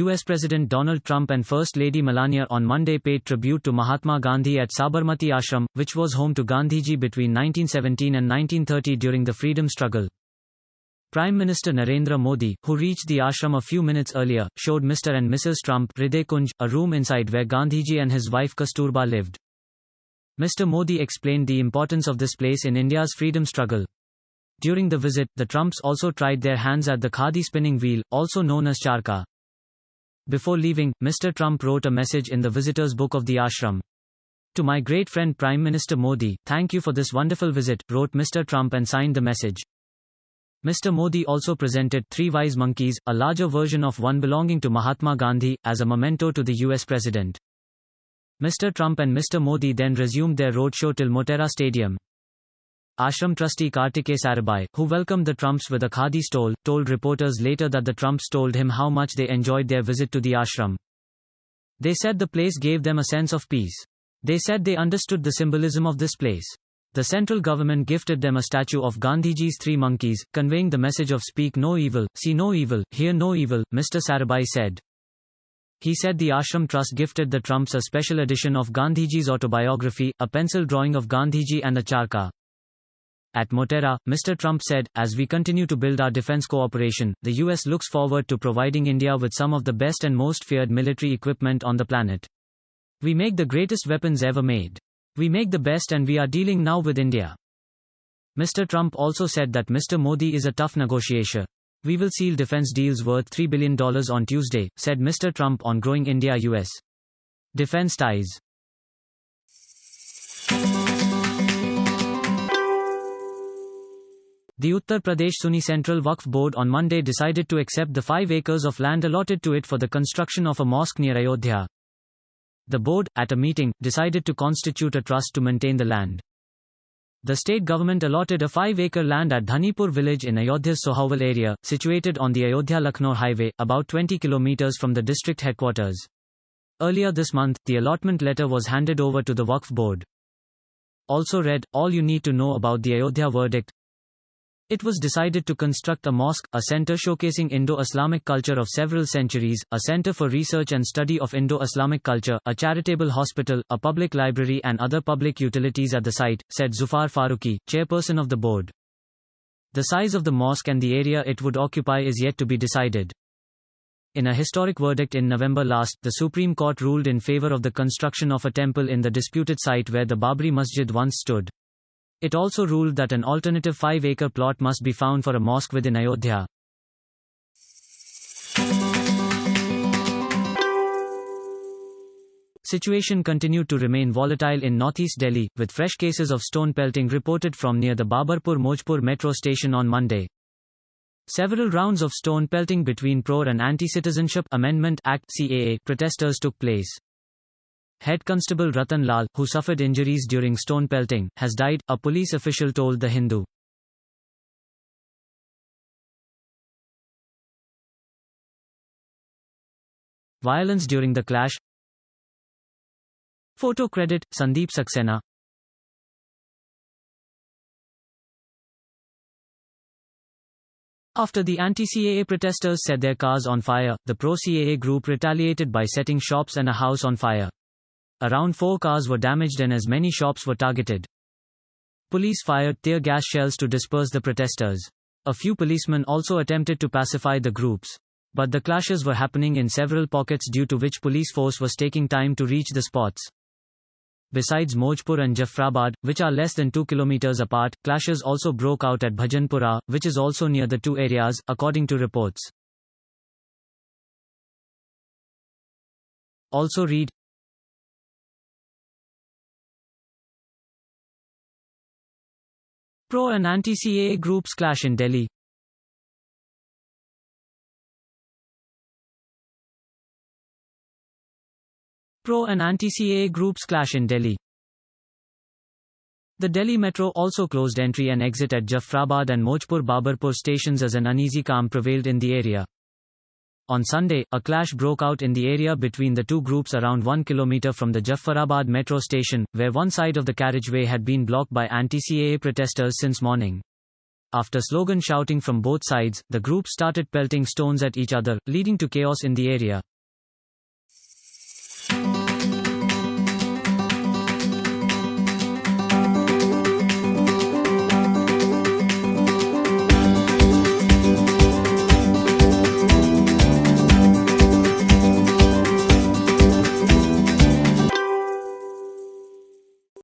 US President Donald Trump and First Lady Melania on Monday paid tribute to Mahatma Gandhi at Sabarmati Ashram, which was home to Gandhiji between 1917 and 1930 during the freedom struggle. Prime Minister Narendra Modi, who reached the ashram a few minutes earlier, showed Mr. and Mrs. Trump Hriday Kunj, a room inside where Gandhiji and his wife Kasturba lived. Mr. Modi explained the importance of this place in India's freedom struggle. During the visit, the Trumps also tried their hands at the khadi spinning wheel, also known as charka. Before leaving, Mr. Trump wrote a message in the visitors' book of the ashram. To my great friend Prime Minister Modi, thank you for this wonderful visit, wrote Mr. Trump and signed the message. Mr. Modi also presented 3 wise monkeys, a larger version of one belonging to Mahatma Gandhi, as a memento to the US President. Mr. Trump and Mr. Modi then resumed their roadshow till Motera Stadium. Ashram trustee Kartikeya Sarabhai, who welcomed the Trumps with a khadi stole, told reporters later that the Trumps told him how much they enjoyed their visit to the ashram. They said the place gave them a sense of peace. They said they understood the symbolism of this place. The central government gifted them a statue of Gandhiji's 3 monkeys, conveying the message of speak no evil, see no evil, hear no evil, Mr. Sarabhai said. He said the Ashram Trust gifted the Trumps a special edition of Gandhiji's autobiography, a pencil drawing of Gandhiji and a charka. At Motera, Mr. Trump said, as we continue to build our defense cooperation, the US looks forward to providing India with some of the best and most feared military equipment on the planet. We make the greatest weapons ever made. We make the best and we are dealing now with India. Mr. Trump also said that Mr. Modi is a tough negotiator. We will seal defense deals worth $3 billion on Tuesday, said Mr. Trump on growing India-US defense ties. The Uttar Pradesh Sunni Central Waqf Board on Monday decided to accept the 5 acres of land allotted to it for the construction of a mosque near Ayodhya. The board, at a meeting, decided to constitute a trust to maintain the land. The state government allotted a 5-acre land at Dhanipur village in Ayodhya's Sohawal area, situated on the Ayodhya-Lucknow highway, about 20 kilometers from the district headquarters. Earlier this month, the allotment letter was handed over to the Waqf Board. Also read, all you need to know about the Ayodhya verdict. It was decided to construct a mosque, a center showcasing Indo-Islamic culture of several centuries, a center for research and study of Indo-Islamic culture, a charitable hospital, a public library and other public utilities at the site, said Zufar Farooqi, chairperson of the board. The size of the mosque and the area it would occupy is yet to be decided. In a historic verdict in November last, the Supreme Court ruled in favor of the construction of a temple in the disputed site where the Babri Masjid once stood. It also ruled that an alternative 5-acre plot must be found for a mosque within Ayodhya. Situation continued to remain volatile in northeast Delhi, with fresh cases of stone pelting reported from near the Babarpur Maujpur metro station on Monday. Several rounds of stone pelting between pro- and Anti-Citizenship Amendment Act (CAA) protesters took place. Head Constable Ratan Lal, who suffered injuries during stone pelting, has died, a police official told The Hindu. Violence during the clash. Photo credit, Sandeep Saxena. After the anti-CAA protesters set their cars on fire, the pro-CAA group retaliated by setting shops and a house on fire. Around 4 cars were damaged and as many shops were targeted. Police fired tear gas shells to disperse the protesters. A few policemen also attempted to pacify the groups. But the clashes were happening in several pockets due to which police force was taking time to reach the spots. Besides Maujpur and Jafrabad, which are less than 2 kilometers apart, clashes also broke out at Bhajanpura, which is also near the two areas, according to reports. Also read, pro- and anti-CAA groups clash in Delhi. Pro- and anti-CAA groups clash in Delhi. The Delhi Metro also closed entry and exit at Jafrabad and Maujpur Babarpur stations as an uneasy calm prevailed in the area. On Sunday, a clash broke out in the area between the two groups around 1 kilometer from the Jaffarabad metro station, where one side of the carriageway had been blocked by anti-CAA protesters since morning. After slogan shouting from both sides, the group started pelting stones at each other, leading to chaos in the area.